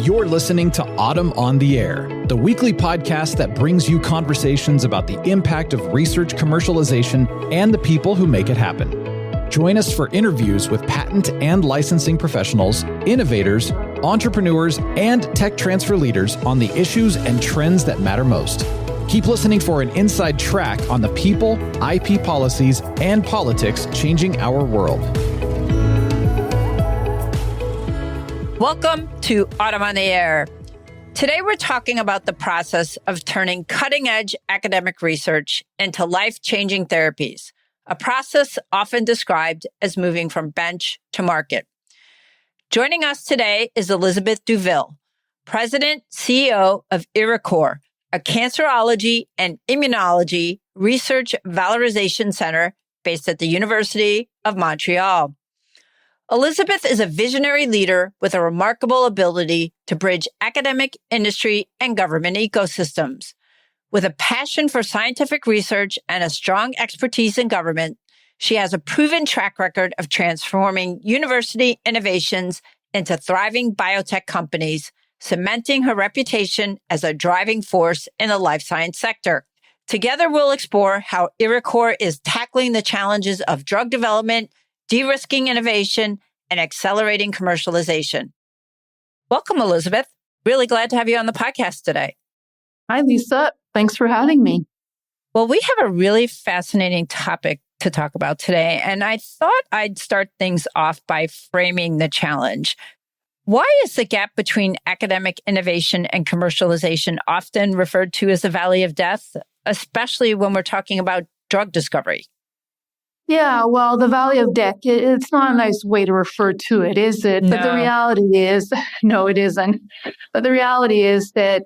You're listening to Autumn on the Air, the weekly podcast that brings you conversations about the impact of research commercialization and the people who make it happen. Join us for interviews with patent and licensing professionals, innovators, entrepreneurs, and tech transfer leaders on the issues and trends that matter most. Keep listening for an inside track on the people, IP policies, and politics changing our world. Welcome to Autumn on the Air. Today we're talking about the process of turning cutting-edge academic research into life-changing therapies, a process often described as moving from bench to market. Joining us today is Elizabeth Douville, President, CEO of Iricor, a cancerology and immunology research valorization center based at the University of Montreal. Elizabeth is a visionary leader with a remarkable ability to bridge academic, industry, and government ecosystems. With a passion for scientific research and a strong expertise in government, she has a proven track record of transforming university innovations into thriving biotech companies, cementing her reputation as a driving force in the life science sector. Together, we'll explore how Iricor is tackling the challenges of drug development, de-risking innovation, and accelerating commercialization. Welcome, Elizabeth. Really glad to have you on the podcast today. Hi, Lisa. Thanks for having me. Well, we have a really fascinating topic to talk about today, and I thought I'd start things off by framing the challenge. Why is the gap between academic innovation and commercialization often referred to as the valley of death, especially when we're talking about drug discovery? Yeah, well, the valley of death, it's not a nice way to refer to it, is it? No. But the reality is, no, it isn't. But the reality is that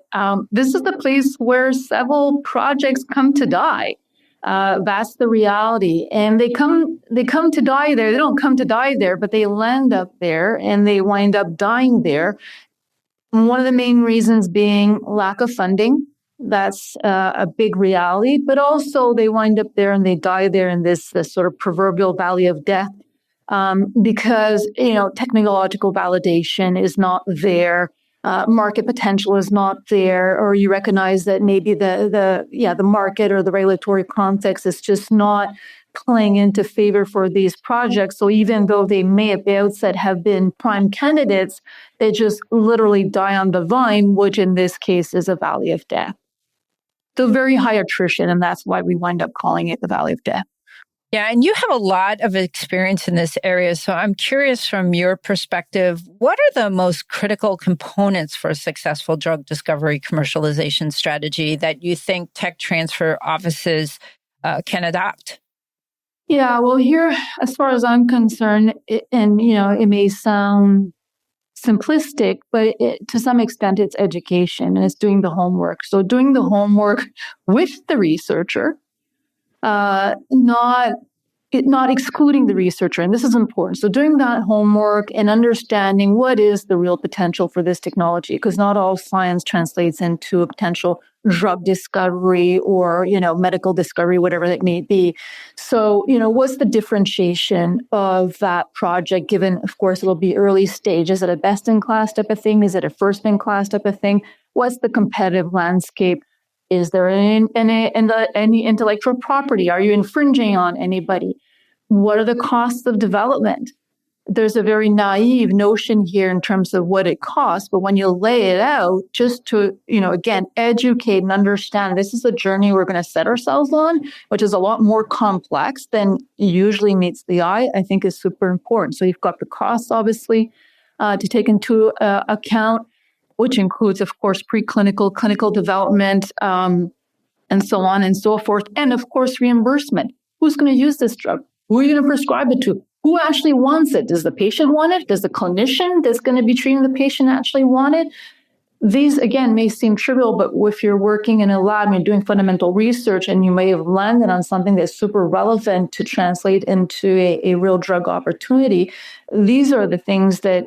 this is the place where several projects come to die. That's the reality. And they come to die there. They don't come to die there, but they land up there and they wind up dying there. And one of the main reasons being lack of funding. That's a big reality, but also they wind up there and they die there in this sort of proverbial valley of death because, technological validation is not there, market potential is not there, or you recognize that maybe the market or the regulatory context is just not playing into favor for these projects. So even though they may at the outset have been prime candidates, they just literally die on the vine, which in this case is a valley of death. So very high attrition, and that's why we wind up calling it the valley of death. Yeah, and you have a lot of experience in this area. So I'm curious from your perspective, what are the most critical components for a successful drug discovery commercialization strategy that you think tech transfer offices can adopt? Yeah, well, here, as far as I'm concerned, it may sound simplistic, but to some extent, it's education and it's doing the homework. So doing the homework with the researcher, not excluding the researcher. And this is important. So doing that homework and understanding what is the real potential for this technology, because not all science translates into a potential drug discovery or, medical discovery, whatever it may be. So, what's the differentiation of that project given, of course, it'll be early stage. Is it a best-in-class type of thing? Is it a first-in-class type of thing? What's the competitive landscape? Is there any intellectual property? Are you infringing on anybody? What are the costs of development? There's a very naive notion here in terms of what it costs, but when you lay it out, just to, again, educate and understand this is a journey we're going to set ourselves on, which is a lot more complex than usually meets the eye, I think is super important. So you've got the costs, obviously, to take into account, which includes, of course, preclinical, clinical development, and so on and so forth. And of course, reimbursement. Who's going to use this drug? Who are you going to prescribe it to? Who actually wants it? Does the patient want it? Does the clinician that's going to be treating the patient actually want it? These, again, may seem trivial, but if you're working in a lab and you're doing fundamental research and you may have landed on something that's super relevant to translate into a real drug opportunity, these are the things that,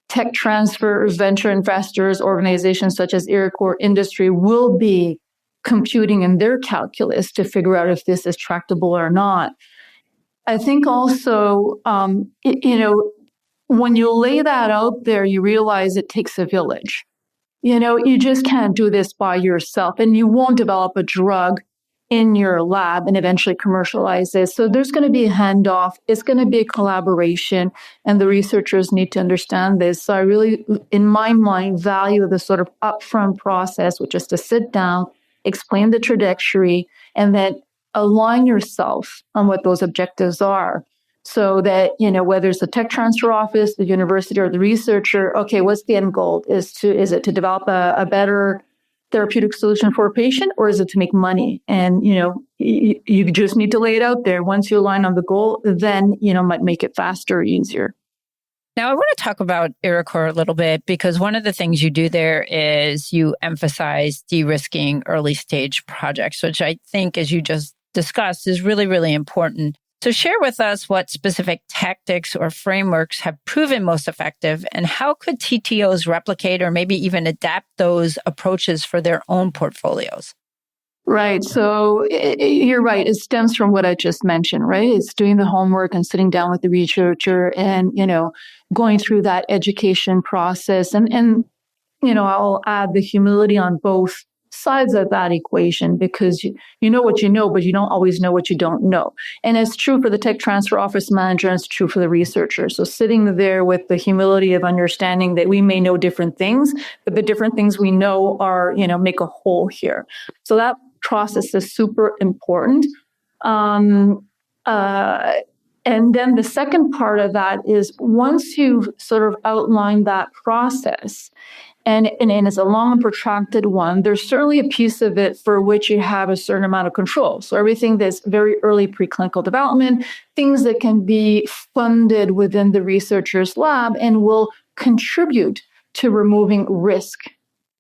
tech transfer, venture investors, organizations such as Iricor Industry will be computing in their calculus to figure out if this is tractable or not. I think also, when you lay that out there, you realize it takes a village. You just can't do this by yourself, and you won't develop a drug in your lab and eventually commercialize this. So there's going to be a handoff. It's going to be a collaboration, and the researchers need to understand this. So I really, in my mind, value the sort of upfront process, which is to sit down, explain the trajectory, and then align yourself on what those objectives are. So that, whether it's the tech transfer office, the university, or the researcher, okay, what's the end goal? Is it to develop a better therapeutic solution for a patient, or is it to make money? And, you just need to lay it out there. Once you align on the goal, then, might make it faster or easier. Now, I want to talk about Iricor a little bit, because one of the things you do there is you emphasize de-risking early stage projects, which I think, as you just discussed, is really, really important. So share with us what specific tactics or frameworks have proven most effective, and how could TTOs replicate or maybe even adapt those approaches for their own portfolios? Right. So you're right. It stems from what I just mentioned, right? It's doing the homework and sitting down with the researcher and, going through that education process. And I'll add the humility on both sides of that equation, because you know what you know, but you don't always know what you don't know. And it's true for the tech transfer office manager, and it's true for the researcher. So sitting there with the humility of understanding that we may know different things, but the different things we know are, make a whole here. So that process is super important. And then the second part of that is, once you've sort of outlined that process, and it's a long and protracted one, there's certainly a piece of it for which you have a certain amount of control. So everything that's very early preclinical development, things that can be funded within the researcher's lab and will contribute to removing risk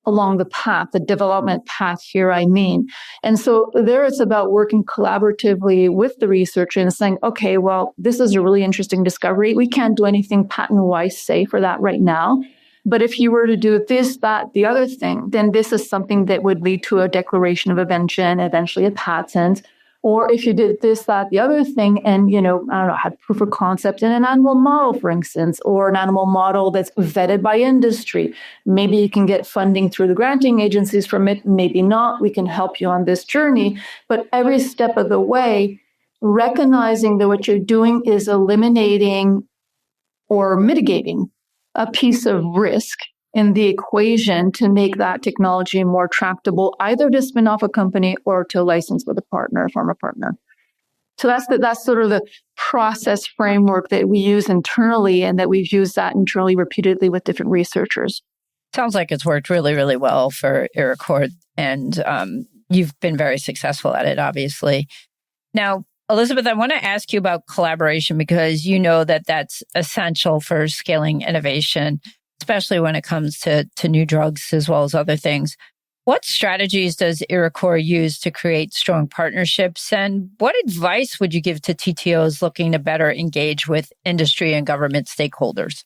along the path, the development path here, I mean. And so there it's about working collaboratively with the researcher and saying, okay, well, this is a really interesting discovery. We can't do anything patent-wise safe for that right now. But if you were to do this, that, the other thing, then this is something that would lead to a declaration of invention, eventually a patent. Or if you did this, that, the other thing, and, had proof of concept in an animal model, for instance, or an animal model that's vetted by industry, maybe you can get funding through the granting agencies from it, maybe not. We can help you on this journey. But every step of the way, recognizing that what you're doing is eliminating or mitigating a piece of risk in the equation to make that technology more tractable, either to spin off a company or to license with a partner, a pharma partner. So that's sort of the process framework that we use internally, and that we've used that internally repeatedly with different researchers. Sounds like it's worked really, really well for Iricor, and you've been very successful at it, obviously. Now, Elizabeth, I want to ask you about collaboration, because you know that that's essential for scaling innovation, especially when it comes to new drugs as well as other things. What strategies does Iricor use to create strong partnerships, and what advice would you give to TTOs looking to better engage with industry and government stakeholders?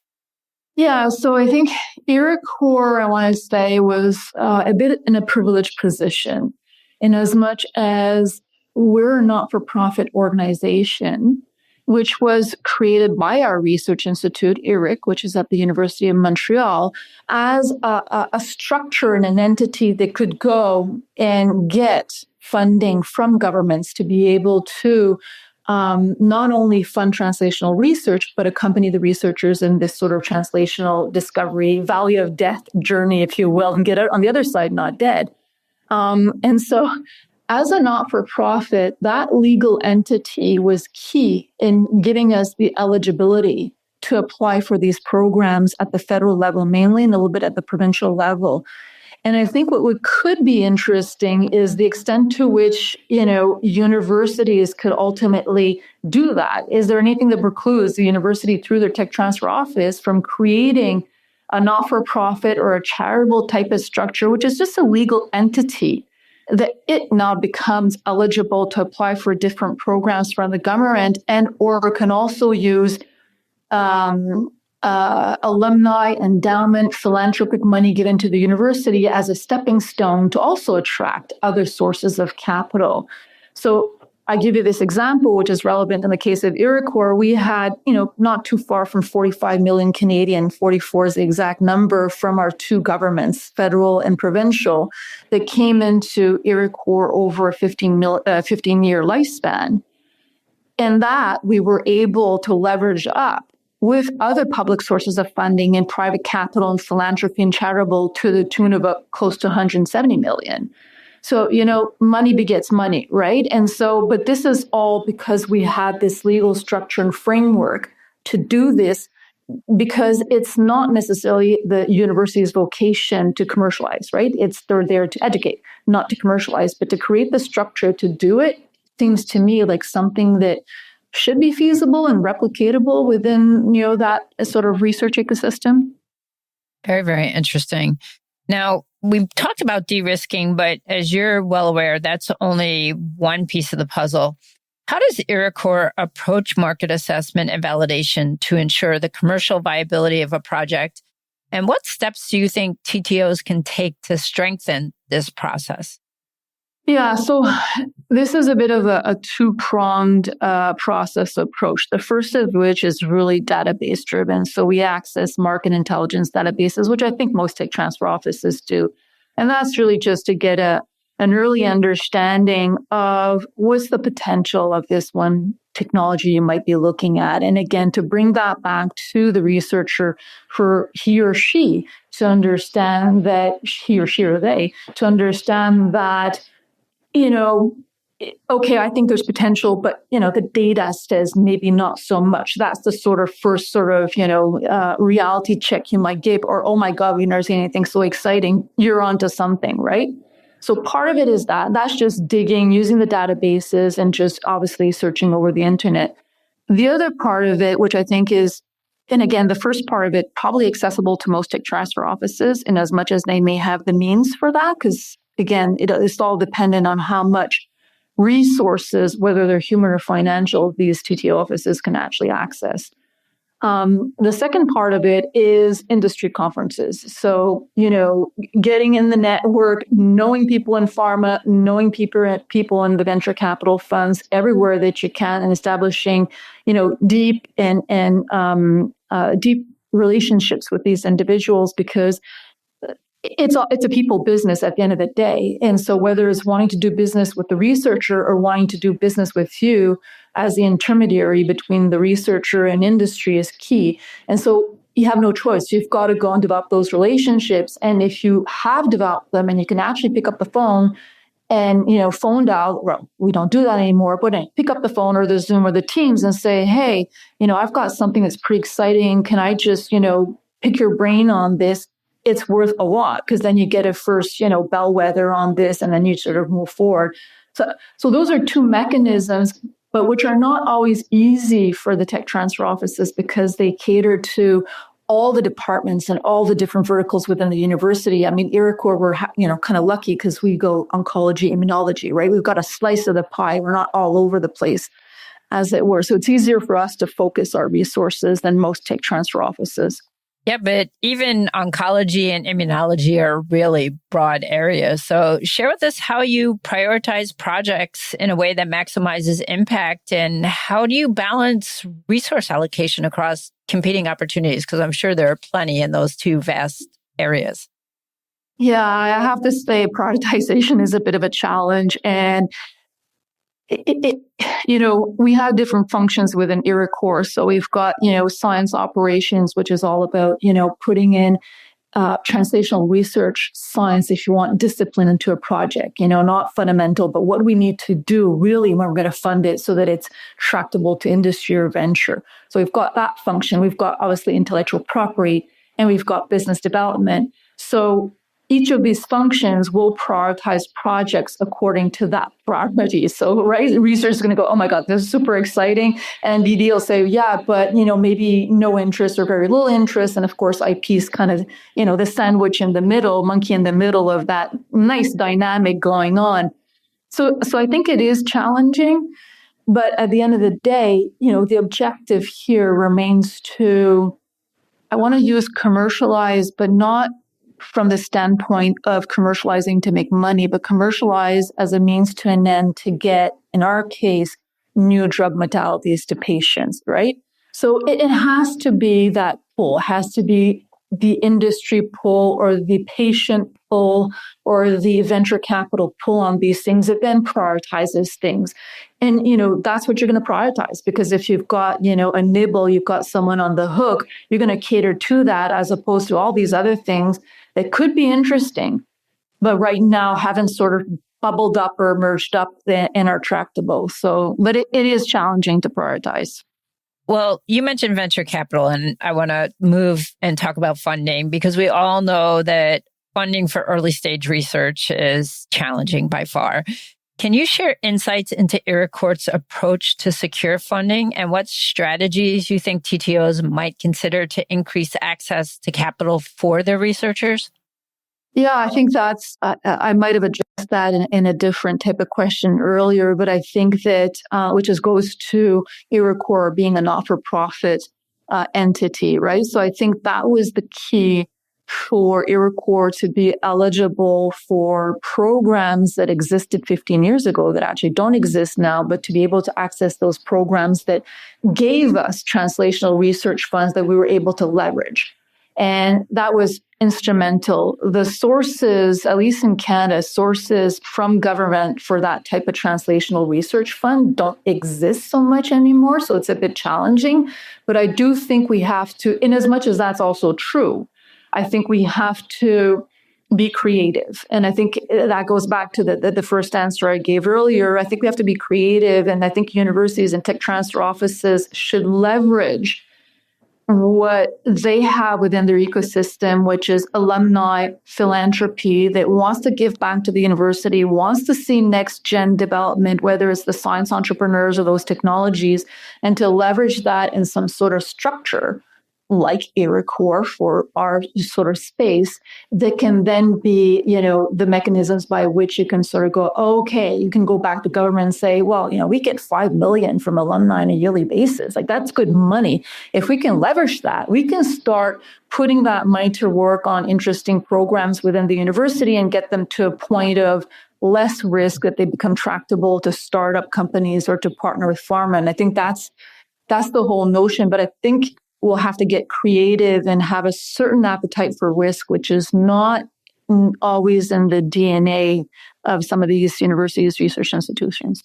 Yeah, so I think Iricor, I want to say, was a bit in a privileged position, in as much as we're a not-for-profit organization, which was created by our research institute, IRIC, which is at the University of Montreal, as a structure and an entity that could go and get funding from governments to be able to not only fund translational research, but accompany the researchers in this sort of translational discovery, valley of death journey, if you will, and get out on the other side not dead. And so as a not-for-profit, that legal entity was key in giving us the eligibility to apply for these programs at the federal level, mainly, and a little bit at the provincial level. And I think what could be interesting is the extent to which, universities could ultimately do that. Is there anything that precludes the university, through their tech transfer office, from creating a not-for-profit or a charitable type of structure, which is just a legal entity, that it now becomes eligible to apply for different programs from the government, and or can also use alumni, endowment, philanthropic money given to the university as a stepping stone to also attract other sources of capital. So I give you this example, which is relevant in the case of Iricor. We had, not too far from 45 million Canadian, 44 is the exact number, from our two governments, federal and provincial, that came into Iricor over a 15-year lifespan. And that we were able to leverage up with other public sources of funding and private capital and philanthropy and charitable to the tune of close to 170 million. So, money begets money, right? And so, but this is all because we had this legal structure and framework to do this, because it's not necessarily the university's vocation to commercialize, right? They're there to educate, not to commercialize, but to create the structure to do it seems to me like something that should be feasible and replicatable within, that sort of research ecosystem. Very, very interesting. Now, we've talked about de-risking, but as you're well aware, that's only one piece of the puzzle. How does Iricor approach market assessment and validation to ensure the commercial viability of a project? And what steps do you think TTOs can take to strengthen this process? Yeah, so this is a bit of a two-pronged process approach. The first of which is really database driven. So we access market intelligence databases, which I think most tech transfer offices do. And that's really just to get an early understanding of what's the potential of this one technology you might be looking at. And again, to bring that back to the researcher for he or she to understand that, he or she or they, to understand that, okay, I think there's potential, but, the data says maybe not so much. That's the sort of first reality check you might give, or, oh my God, we've never seen anything so exciting. You're onto something, right? So part of it is that's just digging, using the databases and just obviously searching over the internet. The other part of it, which I think is, and again, the first part of it, probably accessible to most tech transfer offices in as much as they may have the means for that, because again, it's all dependent on how much resources, whether they're human or financial, these TTO offices can actually access. The second part of it is industry conferences. So, getting in the network, knowing people in pharma, knowing people in the venture capital funds everywhere that you can, and establishing, deep deep relationships with these individuals, because it's a people business at the end of the day. And so whether it's wanting to do business with the researcher or wanting to do business with you as the intermediary between the researcher and industry is key. And so you have no choice. You've got to go and develop those relationships. And if you have developed them and you can actually pick up the phone and, phone dial, well, we don't do that anymore, but pick up the phone or the Zoom or the Teams and say, hey, I've got something that's pretty exciting. Can I just, pick your brain on this? It's worth a lot, because then you get a first, bellwether on this, and then you sort of move forward. So those are two mechanisms, but which are not always easy for the tech transfer offices, because they cater to all the departments and all the different verticals within the university. I mean, Iricor, we're kind of lucky because we go oncology, immunology, right? We've got a slice of the pie. We're not all over the place, as it were. So it's easier for us to focus our resources than most tech transfer offices. Yeah, but even oncology and immunology are really broad areas. So share with us how you prioritize projects in a way that maximizes impact, and how do you balance resource allocation across competing opportunities? Because I'm sure there are plenty in those two vast areas. Yeah, I have to say prioritization is a bit of a challenge. And we have different functions within Iricor. So we've got, science operations, which is all about, putting in translational research science, if you want, discipline into a project, not fundamental, but what we need to do really when we're going to fund it so that it's tractable to industry or venture. So we've got that function. We've got obviously intellectual property, and we've got business development. So each of these functions will prioritize projects according to that priority. So, right, research is going to go, oh my God, this is super exciting. And BD will say, yeah, but, maybe no interest or very little interest. And of course, IP is kind of, the sandwich in the middle, monkey in the middle of that nice dynamic going on. So I think it is challenging. But at the end of the day, the objective here remains to, I want to use commercialize, but not from the standpoint of commercializing to make money, but commercialize as a means to an end to get, in our case, new drug modalities to patients, right? So it has to be that pull, has to be the industry pull or the patient pull or the venture capital pull on these things that then prioritizes things. And, that's what you're going to prioritize, because if you've got, a nibble, you've got someone on the hook, you're going to cater to that as opposed to all these other things that could be interesting, but right now haven't sort of bubbled up or emerged up and are tractable. So, but it is challenging to prioritize. Well, you mentioned venture capital, and I want to move and talk about funding, because we all know that funding for early stage research is challenging by far. Can you share insights into Iricor's approach to secure funding and what strategies you think TTOs might consider to increase access to capital for their researchers? Yeah, I think I might have addressed that in a different type of question earlier, but I think that, which goes to Iricor being a not-for-profit entity, right? So I think that was the key for Iricor to be eligible for programs that existed 15 years ago that actually don't exist now, but to be able to access those programs that gave us translational research funds that we were able to leverage. And that was instrumental. The sources, at least in Canada, sources from government for that type of translational research fund don't exist so much anymore. So it's a bit challenging. But I do think we have to, in as much as that's also true, I think we have to be creative. And I think that goes back to the first answer I gave earlier. I think we have to be creative. And I think universities and tech transfer offices should leverage what they have within their ecosystem, which is alumni philanthropy that wants to give back to the university, wants to see next gen development, whether it's the science entrepreneurs or those technologies, and to leverage that in some sort of structure like Iricor for our sort of space that can then be, the mechanisms by which you can sort of go, okay, you can go back to government and say, well, we get 5 million from alumni on a yearly basis. Like, that's good money. If we can leverage that, we can start putting that money to work on interesting programs within the university and get them to a point of less risk that they become tractable to startup companies or to partner with pharma. And I think that's the whole notion. But I think we'll have to get creative and have a certain appetite for risk, which is not always in the DNA of some of these universities, research institutions.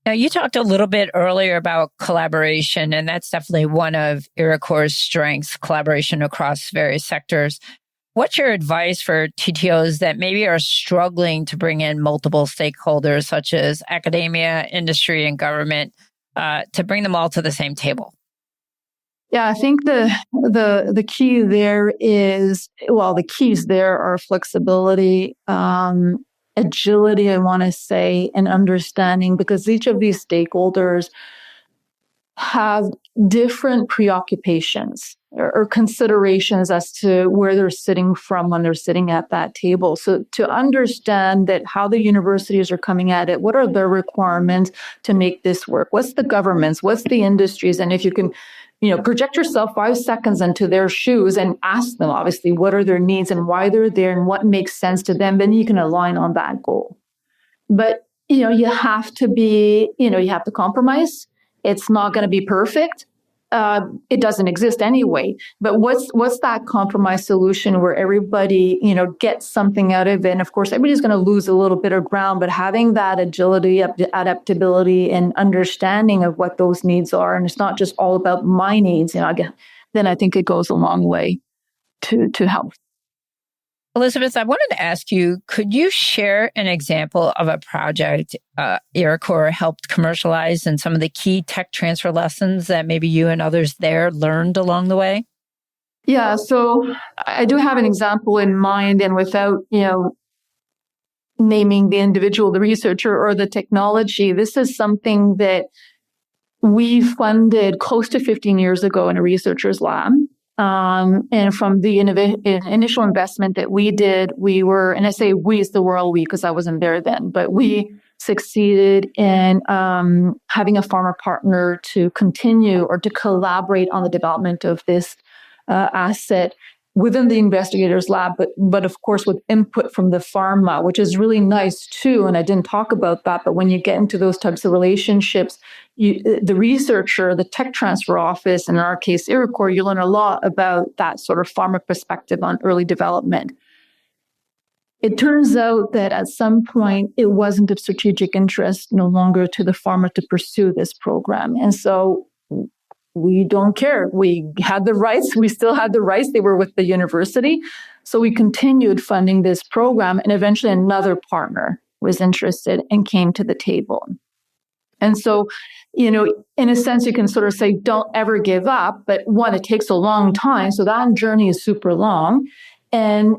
Now, you talked a little bit earlier about collaboration, and that's definitely one of Iricor's strengths, collaboration across various sectors. What's your advice for TTOs that maybe are struggling to bring in multiple stakeholders, such as academia, industry, and government, to bring them all to the same table? Yeah, I think the key there is, the keys there are flexibility, agility, I want to say, and understanding, because each of these stakeholders have different preoccupations or considerations as to where they're sitting from when they're sitting at that table. So to understand that how the universities are coming at it, what are their requirements to make this work? What's the government's? What's the industries? And if you can project yourself 5 seconds into their shoes and ask them, obviously, what are their needs and why they're there and what makes sense to them, then you can align on that goal. But, you have to be, you have to compromise. It's not going to be perfect. It doesn't exist anyway. But what's that compromise solution where everybody, gets something out of it? And of course, everybody's going to lose a little bit of ground, but having that agility, adaptability, and understanding of what those needs are, and it's not just all about my needs, again, then I think it goes a long way to help. Elizabeth, I wanted to ask you, could you share an example of a project Iricor helped commercialize and some of the key tech transfer lessons that maybe you and others there learned along the way? Yeah, so I do have an example in mind, and without, naming the individual, the researcher, or the technology, this is something that we funded close to 15 years ago in a researcher's lab. And from the initial investment that we did, we were, and I say we is the royal we because I wasn't there then, but we succeeded in having a pharma partner to continue or to collaborate on the development of this asset. within the investigator's lab, but of course with input from the pharma, which is really nice too. And I didn't talk about that, but when you get into those types of relationships, the researcher, the tech transfer office, and in our case, Iricor, you learn a lot about that sort of pharma perspective on early development. It turns out that at some point, it wasn't of strategic interest no longer to the pharma to pursue this program. And so we don't care. We had the rights. We still had the rights. They were with the university. So we continued funding this program. And eventually another partner was interested and came to the table. And so, in a sense, you can sort of say, don't ever give up. But one, it takes a long time. So that journey is super long. And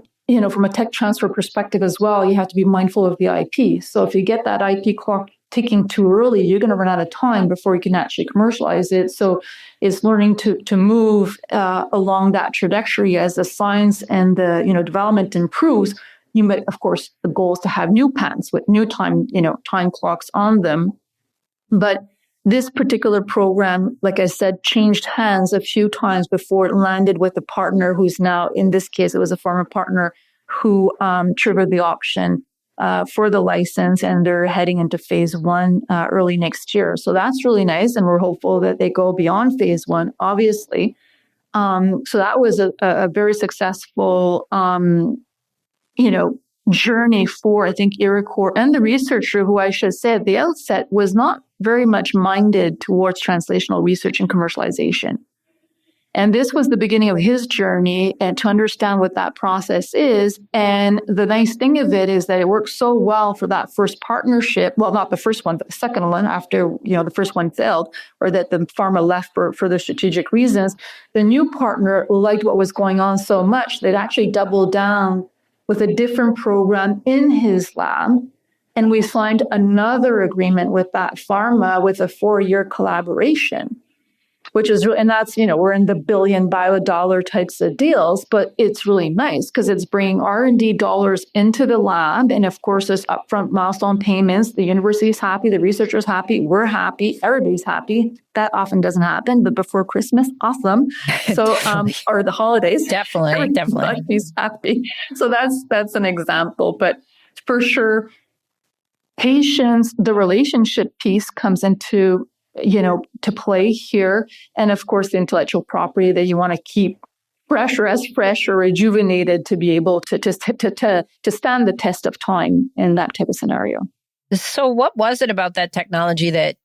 from a tech transfer perspective as well, you have to be mindful of the IP. So if you get that IP clock ticking too early, you're going to run out of time before you can actually commercialize it. So it's learning to move along that trajectory as the science and the development improves. You might, of course, the goal is to have new patents with new time clocks on them. But this particular program, like I said, changed hands a few times before it landed with a partner who's now, in this case, it was a pharma partner who triggered the option for the license, and they're heading into phase 1 early next year. So that's really nice, and we're hopeful that they go beyond phase 1, obviously. So that was a very successful, journey for, I think, Iricor and the researcher, who I should say at the outset was not very much minded towards translational research and commercialization. And this was the beginning of his journey, and to understand what that process is. And the nice thing of it is that it worked so well for that first partnership. Well, not the first one, but the second one after, the first one failed, or that the pharma left for the strategic reasons. The new partner liked what was going on so much, they'd actually doubled down with a different program in his lab. And we signed another agreement with that pharma with a 4-year collaboration, which is, and that's, we're in the billion bio-dollar types of deals, but it's really nice because it's bringing R&D dollars into the lab. And of course, there's upfront milestone payments. The university's happy, the researcher's happy, we're happy, everybody's happy. That often doesn't happen, but before Christmas, awesome. So, or the holidays. Definitely. Everybody's happy. So that's an example, but for sure, patience, the relationship piece comes into to play here. And of course, the intellectual property that you want to keep fresh or rejuvenated to be able to stand the test of time in that type of scenario. So what was it about that technology that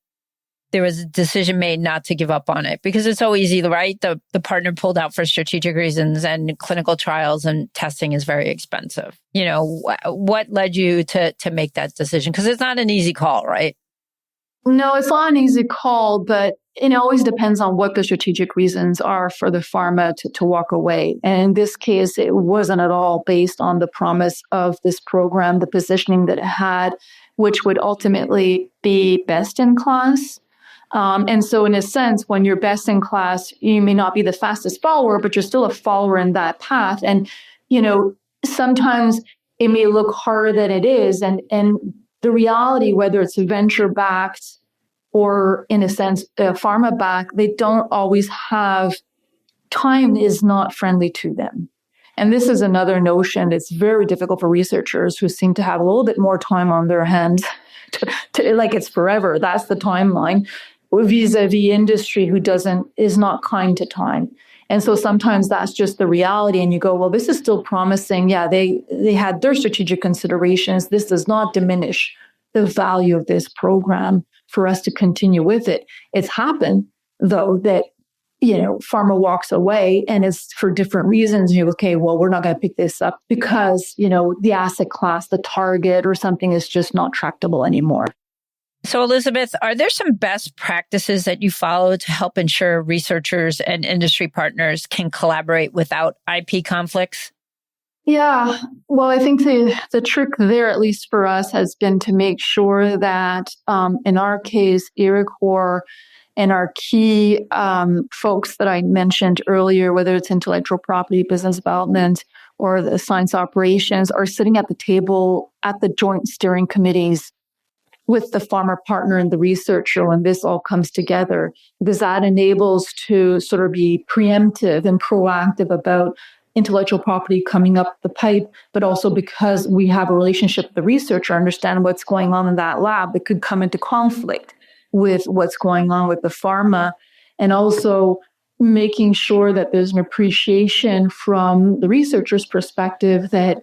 there was a decision made not to give up on it? Because it's so easy, right? The partner pulled out for strategic reasons, and clinical trials and testing is very expensive. What led you to make that decision? Because it's not an easy call, right? No, it's not an easy call, but it always depends on what the strategic reasons are for the pharma to walk away. And in this case, it wasn't at all based on the promise of this program, the positioning that it had, which would ultimately be best in class. And so in a sense, when you're best in class, you may not be the fastest follower, but you're still a follower in that path. And, sometimes it may look harder than it is. And the reality, whether it's venture-backed or, in a sense, pharma-backed, they don't always have, time is not friendly to them. And this is another notion that's very difficult for researchers who seem to have a little bit more time on their hands, to like it's forever. That's the timeline, vis-a-vis industry who is not kind to time. And so sometimes that's just the reality. And you go, well, this is still promising. Yeah, they had their strategic considerations. This does not diminish the value of this program for us to continue with it. It's happened, though, that, pharma walks away and it's for different reasons. You go, okay, well, we're not going to pick this up because, the asset class, the target or something is just not tractable anymore. So, Elizabeth, are there some best practices that you follow to help ensure researchers and industry partners can collaborate without IP conflicts? Yeah, well, I think the trick there, at least for us, has been to make sure that, in our case, Iricor and our key folks that I mentioned earlier, whether it's intellectual property, business development, or the science operations, are sitting at the table at the joint steering committees with the pharma partner and the researcher when this all comes together, because that enables to sort of be preemptive and proactive about intellectual property coming up the pipe, but also because we have a relationship with the researcher, understand what's going on in that lab, it could come into conflict with what's going on with the pharma. And also making sure that there's an appreciation from the researcher's perspective that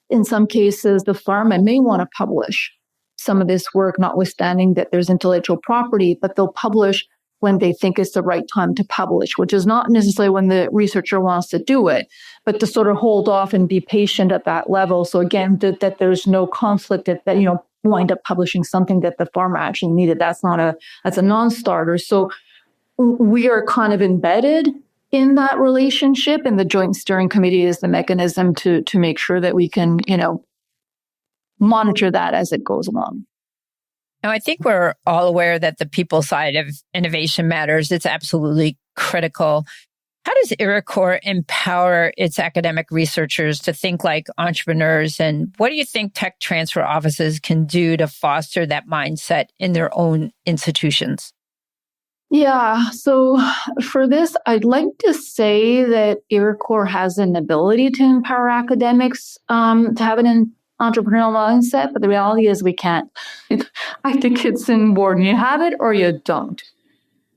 in some cases, the pharma may want to publish some of this work, notwithstanding that there's intellectual property, but they'll publish when they think it's the right time to publish, which is not necessarily when the researcher wants to do it, but to sort of hold off and be patient at that level. So again, that there's no conflict that wind up publishing something that the pharma actually needed. That's a non-starter. So we are kind of embedded in that relationship, and the Joint Steering Committee is the mechanism to make sure that we can, monitor that as it goes along. Now, I think we're all aware that the people side of innovation matters. It's absolutely critical. How does Iricor empower its academic researchers to think like entrepreneurs? And what do you think tech transfer offices can do to foster that mindset in their own institutions? Yeah, so for this, I'd like to say that Iricor has an ability to empower academics to have an entrepreneurial mindset, but the reality is we can't. I think it's inborn. You have it or you don't.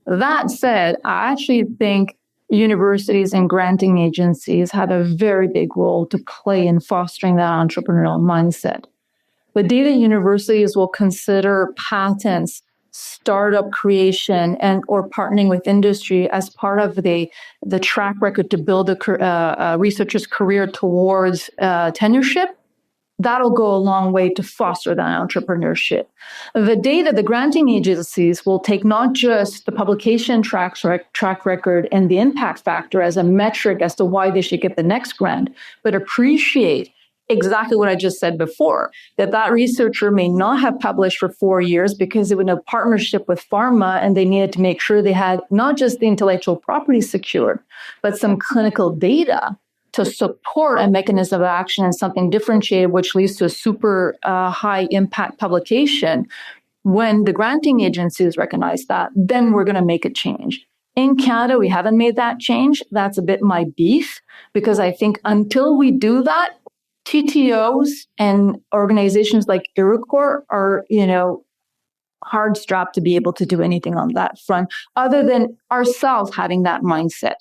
That said, I actually think universities and granting agencies have a very big role to play in fostering that entrepreneurial mindset. But data universities will consider patents, startup creation, and or partnering with industry as part of the track record to build a researcher's career towards tenureship. That'll go a long way to foster that entrepreneurship. The granting agencies will take not just the publication track record and the impact factor as a metric as to why they should get the next grant, but appreciate exactly what I just said before, that researcher may not have published for 4 years because it was in a partnership with pharma and they needed to make sure they had not just the intellectual property secured, but some clinical data to support a mechanism of action and something differentiated, which leads to a super high impact publication. When the granting agencies recognize that, then we're going to make a change. In Canada, we haven't made that change. That's a bit my beef, because I think until we do that, TTOs and organizations like Iricor are, hard strapped to be able to do anything on that front, other than ourselves having that mindset.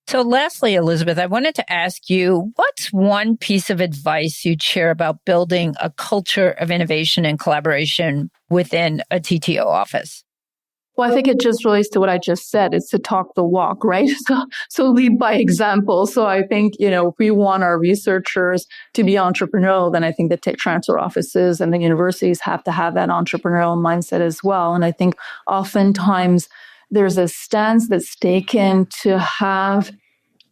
So lastly, Elizabeth, I wanted to ask you, what's one piece of advice you'd share about building a culture of innovation and collaboration within a TTO office? Well, I think it just relates to what I just said. It's to talk the walk, right? So lead by example. So I think, if we want our researchers to be entrepreneurial, then I think the tech transfer offices and the universities have to have that entrepreneurial mindset as well. And I think oftentimes there's a stance that's taken to have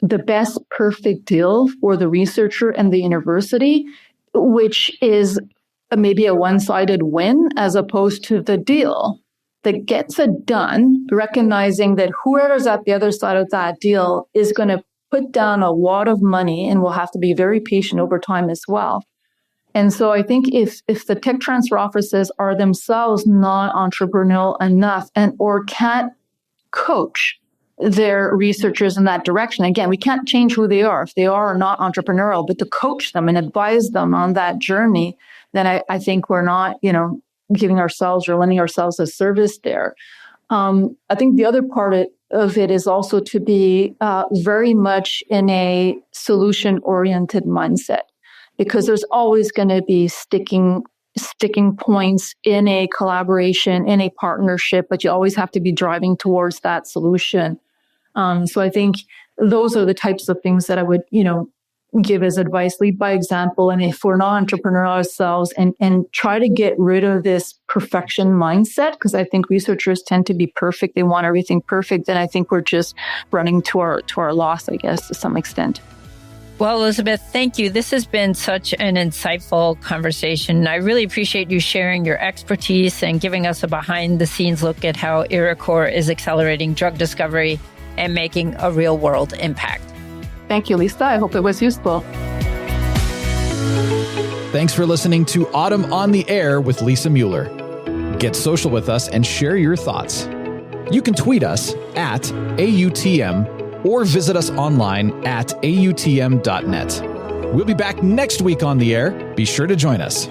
the best perfect deal for the researcher and the university, which is maybe a one-sided win as opposed to the deal that gets it done, recognizing that whoever's at the other side of that deal is going to put down a lot of money and will have to be very patient over time as well. And so I think if the tech transfer offices are themselves not entrepreneurial enough or can't coach their researchers in that direction, again, we can't change who they are if they are not entrepreneurial, but to coach them and advise them on that journey, then I think we're not, giving ourselves or lending ourselves a service there. I think the other part of it is also to be very much in a solution-oriented mindset, because there's always going to be sticking points in a collaboration, in a partnership, but you always have to be driving towards that solution. So I think those are the types of things that I would, give as advice, lead by example. And if we're not entrepreneurial ourselves and try to get rid of this perfection mindset, because I think researchers tend to be perfect. They want everything perfect. Then I think we're just running to our loss, I guess, to some extent. Well, Elizabeth, thank you. This has been such an insightful conversation. I really appreciate you sharing your expertise and giving us a behind-the-scenes look at how Iricor is accelerating drug discovery and making a real-world impact. Thank you, Lisa. I hope it was useful. Thanks for listening to Autumn on the Air with Lisa Mueller. Get social with us and share your thoughts. You can tweet us at AUTM or visit us online at autm.net. We'll be back next week on the air. Be sure to join us.